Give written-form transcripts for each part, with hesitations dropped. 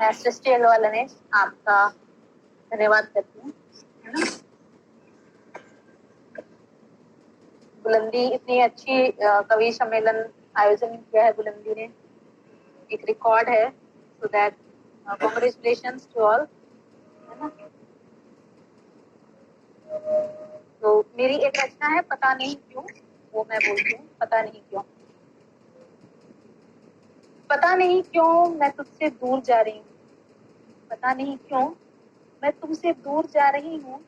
मैं सृष्टि अग्रवाल ने आपका धन्यवाद करती हूँ, है ना। बुलंदी इतनी अच्छी कवि सम्मेलन आयोजन किया है बुलंदी ने, एक रिकॉर्ड है। So that congratulations to all, है ना। तो मेरी एक रचना है पता नहीं क्यों, वो मैं बोलती हूँ। पता नहीं क्यों, पता नहीं क्यों मैं तुझसे दूर जा रही हूँ, पता नहीं क्यों मैं तुमसे दूर जा रही हूँ,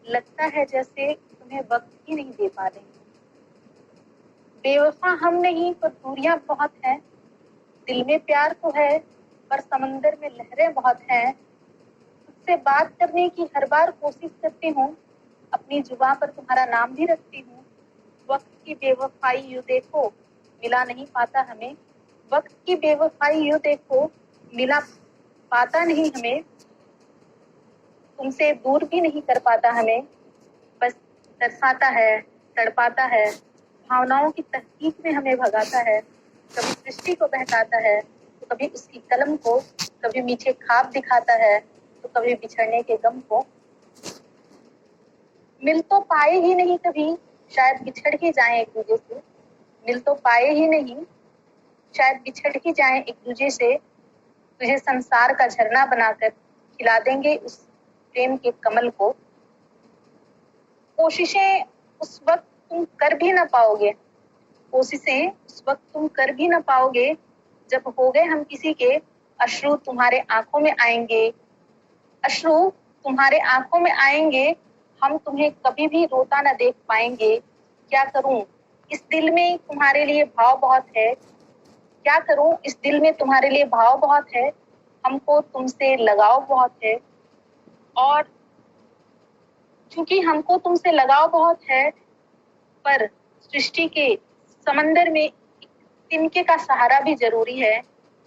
लगता है जैसे तुम्हें वक्त ही नहीं दे पा रही हूँ। बेवफा हम नहीं पर दूरियां बहुत हैं, दिल में प्यार तो है पर समंदर में लहरें बहुत हैं। तुझसे बात करने की हर बार कोशिश करती हूँ, अपनी जुबान पर तुम्हारा नाम भी रखती हूँ। वक्त की बेवफाई यूं देखो मिला नहीं पाता हमें, वक्त की बेवफाई यूं देखो मिला पाता नहीं हमें। तुमसे दूर भी नहीं कर पाता हमें, बस तरसाता है, तड़पाता है, भावनाओं की तहकीक में हमें भगाता है। कभी सृष्टि को बहकाता है तो कभी उसकी कलम को, कभी मीठे ख्वाब दिखाता है तो कभी बिछड़ने के गम को। मिल तो पाए ही नहीं कभी, शायद बिछड़ ही जाए एक दूसरे से। मिल तो पाए ही नहीं, शायद बिछड़ ही जाए एक दूसरे से। तुझे संसार का झरना बनाकर खिला देंगे उस प्रेम के कमल को। कोशिशें उस वक्त तुम कर भी ना पाओगे, कोशिशें उस वक्त तुम कर भी ना पाओगे, जब हो गए हम किसी के। अश्रु तुम्हारे आंखों में आएंगे, अश्रु तुम्हारे आंखों में आएंगे, हम तुम्हें कभी भी रोता ना देख पाएंगे। क्या करूं इस दिल में तुम्हारे लिए भाव बहुत है, क्या करूं इस दिल में तुम्हारे लिए भाव बहुत है। हमको तुमसे लगाव बहुत है, और क्योंकि हमको तुमसे लगाव बहुत है, पर सृष्टि के समंदर में तिनके का सहारा भी जरूरी है।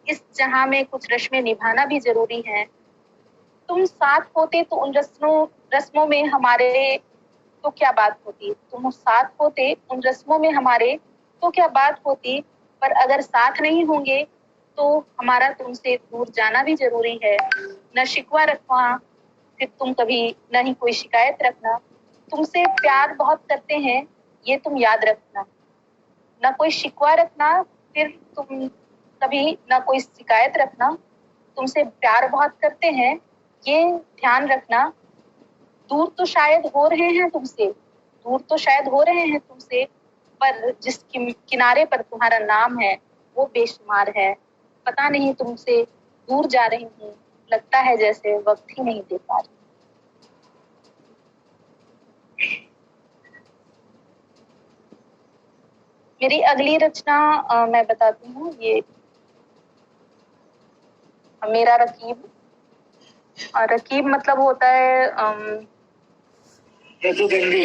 इस जहां में कुछ रस्में निभाना भी जरूरी है। तुम साथ होते तो उन रस्मों में हमारे तो क्या बात होती, तुम साथ होते उन रस्मों में हमारे तो क्या बात होती। पर अगर साथ नहीं होंगे तो हमारा तुमसे दूर जाना भी जरूरी है। न शिकवा रखना फिर तुम कभी, न ही कोई शिकायत रखना। तुमसे प्यार बहुत करते हैं ये तुम याद रखना। न कोई शिकवा रखना फिर तुम कभी, न कोई शिकायत रखना। तुमसे प्यार बहुत करते हैं ये ध्यान रखना। दूर तो शायद हो रहे हैं तुमसे, दूर तो शायद हो रहे हैं तुमसे, पर जिस किनारे पर तुम्हारा नाम है वो बेशुमार है। पता नहीं तुमसे दूर जा रही हूँ, लगता है जैसे वक्त ही नहीं दे पा रही। मेरी अगली रचना मैं बताती हूँ, ये मेरा रकीब। रकीब मतलब होता है प्रतिद्वंदी,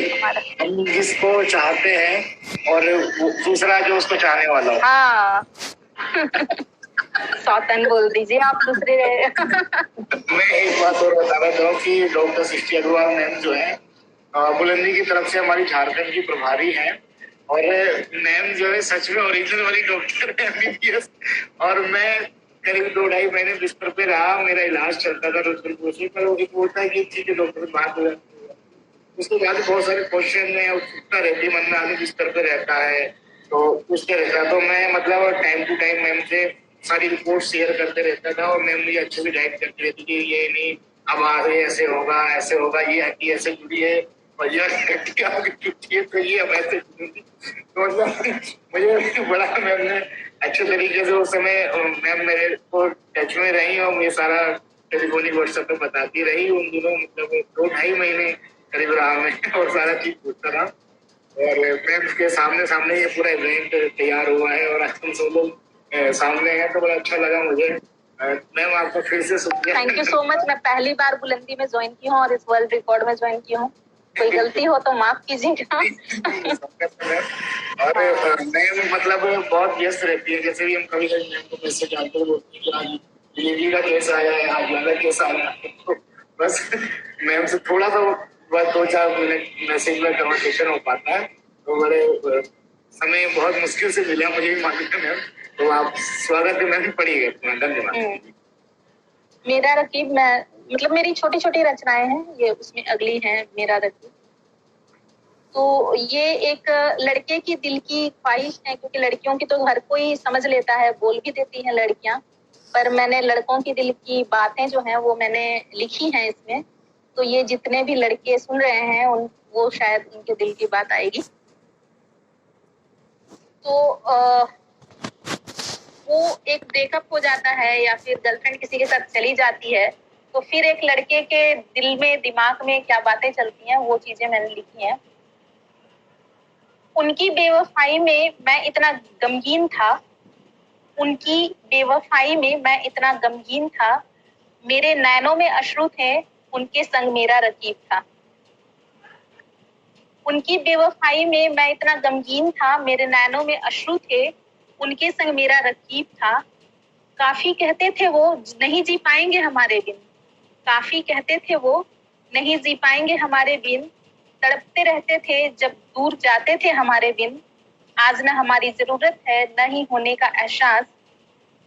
हम जिसको चाहते हैं और दूसरा जो उसको चाहने वाला हो। हाँ सौतन बोल दीजिए आप दूसरे। मैं एक बात और बताना चाहूँ कि डॉक्टर सृष्टि अग्रवाल मैम जो है बुलंदी की तरफ से हमारी झारखंड की प्रभारी हैं, और मैम जो है सच में ओरिजिनल वाली डॉक्टर है, एमबीबीएस। और मैं करीब 2-2.5 महीने बिस्तर पे रहा, मेरा इलाज चलता था रुद्रपुर से, पर वो बोलता है कि ठीक है डॉक्टर से बात हो जाती है। उसके बाद बहुत सारे क्वेश्चन में उत्सुकता रहती, मन में आगे बिस्तर पे रहता है तो पूछते रहता। तो मैं मतलब टाइम टू टाइम मैम से सारी रिपोर्ट शेयर करते रहता था, और मैम मुझे अच्छे से गाइड करती रहती कि ये नहीं अब आगे ऐसे होगा, ये हड्डी ऐसे जुड़ी है और ये हड्डी आपकी टूटी है तो ये अब ऐसे जुड़ी। तो मतलब मुझे बड़ा मैम ने अच्छे तरीके से उस समय मैम मेरे को टच में रही और मुझे सारा टेलीफोनिक व्हाट्सएप पे बताती रही। उन दिनों मतलब 2-2.5 महीने करीब रहा मैं और सारा चीज पूछता था, और मैम के सामने ये पूरा इवेंट तैयार हुआ है और आज हम सब लोग सामने हैं तो बड़ा अच्छा लगा मुझे। मैम आपको फिर से शुक्रिया। Thank you so much. मैं पहली बार बुलंदी में ज्वाइन की हूँ और इस वर्ल्ड रिकॉर्ड में ज्वाइन की हूँ, कोई गलती हो तो माफ कीजिएगा। और मैम मतलब बहुत व्यस्त रहती है, जैसे भी हम कभी कभी मैम को मैसेज डालते बोलती है कि आज डिलीवरी का केस आया है, आज वाला केस आया है, तो बस मैम से थोड़ा सा बस 2-4 मिनट मैसेज में कन्वर्सेशन हो पाता है। तो बड़े समय बहुत मुश्किल से मिला, मुझे भी मालूम है मैम। तो आप स्वागत है मैम, पढ़िएगा। धन्यवाद। मेरा रकीब, मैं मतलब मेरी छोटी छोटी रचनाएं हैं ये, उसमें अगली है मेरा रकीब। तो ये एक लड़के की दिल की ख्वाहिश है, क्योंकि लड़कियों की तो हर कोई समझ लेता है, बोल भी देती हैं लड़कियां, पर मैंने लड़कों की दिल की बातें जो हैं वो मैंने लिखी हैं इसमें। तो ये जितने भी लड़के सुन रहे हैं वो शायद उनके दिल की बात आएगी। तो वो एक ब्रेकअप हो जाता है या फिर गर्लफ्रेंड किसी के साथ चली जाती है, तो फिर एक लड़के के दिल में, दिमाग में क्या बातें चलती हैं, वो चीजें मैंने लिखी हैं। उनकी बेवफाई में मैं इतना गमगीन था, उनकी बेवफाई में मैं इतना गमगीन था, मेरे नैनों में अश्रु थे, उनके संग मेरा रकीब था। उनकी बेवफाई में मैं इतना गमगीन था, मेरे नैनों में अश्रु थे, उनके संग मेरा रकीब था। काफी कहते थे वो नहीं जी पाएंगे हमारे बिन, काफी कहते थे वो नहीं जी पाएंगे हमारे बिन, तड़पते रहते थे जब दूर जाते थे हमारे बिन। आज न हमारी जरूरत है न ही होने का एहसास,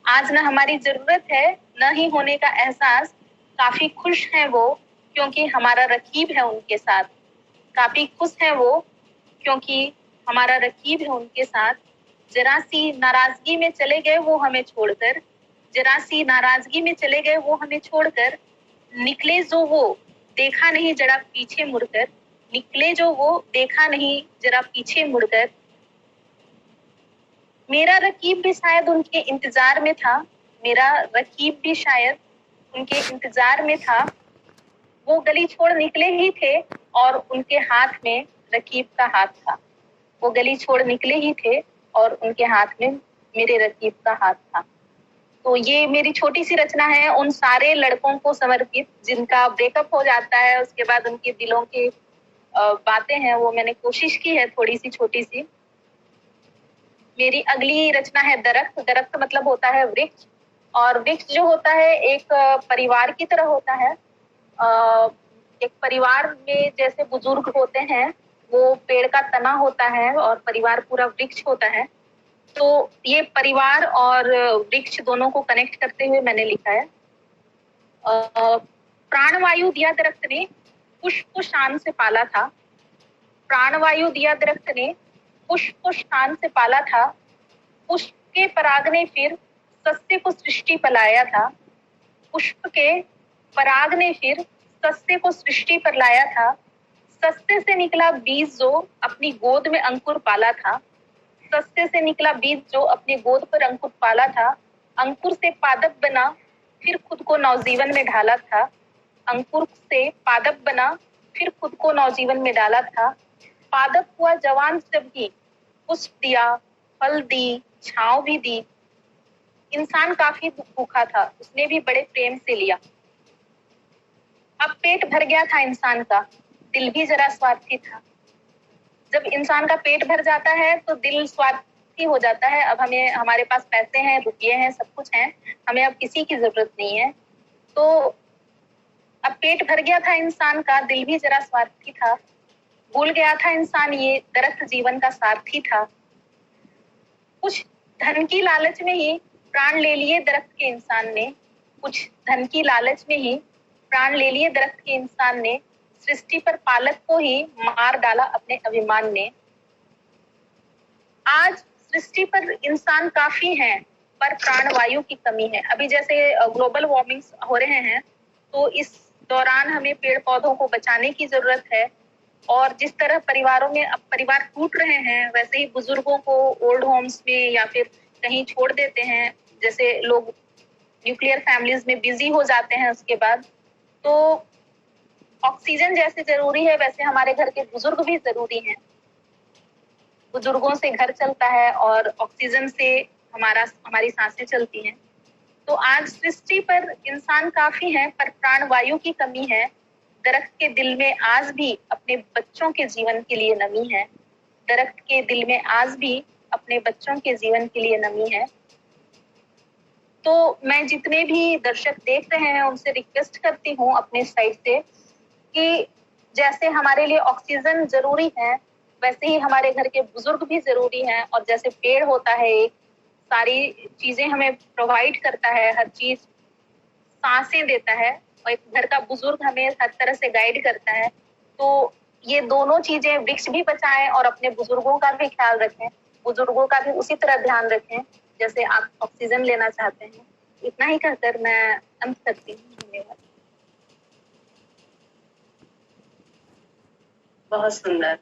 आज न हमारी जरूरत है न ही होने का एहसास। काफी खुश हैं वो क्योंकि हमारा रकीब है उनके साथ, काफी खुश हैं वो क्योंकि हमारा रकीब है उनके साथ। जरा सी नाराजगी में चले गए वो हमें छोड़कर, जरा सी नाराजगी में चले गए वो हमें छोड़कर, निकले जो वो देखा नहीं जरा पीछे मुड़कर, निकले जो वो देखा नहीं जरा पीछे मुड़कर। मेरा रकीब भी शायद उनके इंतजार में था, मेरा रकीब भी शायद उनके इंतजार में था। वो गली छोड़ निकले ही थे और उनके हाथ में रकीब का हाथ था, वो गली छोड़ निकले ही थे और उनके हाथ में मेरे रकीब का हाथ था। तो ये मेरी छोटी सी रचना है उन सारे लड़कों को समर्पित जिनका ब्रेकअप हो जाता है, उसके बाद उनके दिलों की बातें हैं, वो मैंने कोशिश की है थोड़ी सी छोटी सी। मेरी अगली रचना है दरख्त। दरख्त मतलब होता है वृक्ष, और वृक्ष जो होता है एक परिवार की तरह होता है। एक परिवार में जैसे बुजुर्ग होते हैं, वो पेड़ का तना होता है और परिवार पूरा वृक्ष होता है। तो ये परिवार और वृक्ष दोनों को कनेक्ट करते हुए मैंने लिखा है। प्राणवायु दिया दरख्त ने, पुष्प शान से पाला था। प्राणवायु दिया दरख्त ने, पुष्प शान से पाला था। पुष्प के पराग ने फिर सस्ते को सृष्टि पर लाया था। पुष्प के पराग ने फिर सस्ते को सृष्टि पर लाया था। सस्ते से निकला बीज जो अपनी गोद में अंकुर पाला था। सस्ते से निकला बीज जो अपनी गोद पर अंकुर पाला था। अंकुर से पादप बना फिर खुद को नवजीवन में ढाला था। अंकुर से पादप बना फिर खुद को नवजीवन में डाला था। पादप हुआ जवान जब भी पुष्प दिया, फल दी, छांव भी दी। इंसान काफी भूखा था, उसने भी बड़े प्रेम से लिया। अब पेट भर गया था इंसान का, दिल भी जरा स्वार्थी था। जब इंसान का पेट भर जाता है तो दिल स्वार्थी हो जाता है। अब हमें, हमारे पास पैसे हैं, रुपये हैं, सब कुछ है, हमें अब किसी की जरूरत नहीं है। तो अब पेट भर गया था इंसान का, दिल भी जरा स्वार्थी था। भूल गया था इंसान ये दरख्त जीवन का सारथी था। कुछ धन की लालच में ही प्राण ले लिए दरख्त के इंसान ने, कुछ धन की लालच में ही प्राण ले लिए दरख्त के इंसान ने। सृष्टि पर पालक को ही मार डाला अपने अभिमान ने। आज सृष्टि पर इंसान काफी हैं, पर प्राणवायु की कमी है। अभी जैसे ग्लोबल वार्मिंग हो रहे हैं, तो इस दौरान हमें पेड़ पौधों को बचाने की जरूरत है। और जिस तरह परिवारों में अब परिवार टूट रहे हैं, वैसे ही बुजुर्गों को ओल्ड होम्स में या फिर कहीं छोड़ देते हैं। जैसे लोग न्यूक्लियर फैमिलीज में बिजी हो जाते हैं उसके बाद। तो ऑक्सीजन जैसे जरूरी है, वैसे हमारे घर के बुजुर्ग भी जरूरी हैं। बुजुर्गों से घर चलता है और ऑक्सीजन से हमारी सांसें चलती हैं। तो आज सृष्टि पर इंसान काफी है, पर प्राणवायु की कमी है। दरख्त के दिल में आज भी अपने बच्चों के जीवन के लिए नमी है। दरख्त के दिल में आज भी अपने बच्चों के जीवन के लिए नमी है। तो मैं जितने भी दर्शक देख रहे हैं उनसे रिक्वेस्ट करती हूँ अपने साइड से कि जैसे हमारे लिए ऑक्सीजन जरूरी है, वैसे ही हमारे घर के बुजुर्ग भी जरूरी हैं। और जैसे पेड़ होता है, एक सारी चीजें हमें प्रोवाइड करता है, हर चीज सांसें देता है और एक घर का बुजुर्ग हमें हर तरह से गाइड करता है। तो ये दोनों चीजें, वृक्ष भी बचाएं और अपने बुजुर्गों का भी ख्याल रखें, बुजुर्गों का भी उसी तरह ध्यान रखें जैसे आप ऑक्सीजन लेना चाहते हैं। इतना ही कहकर मैं अंत करती हूँ। धन्यवाद। बहुत सुंदर।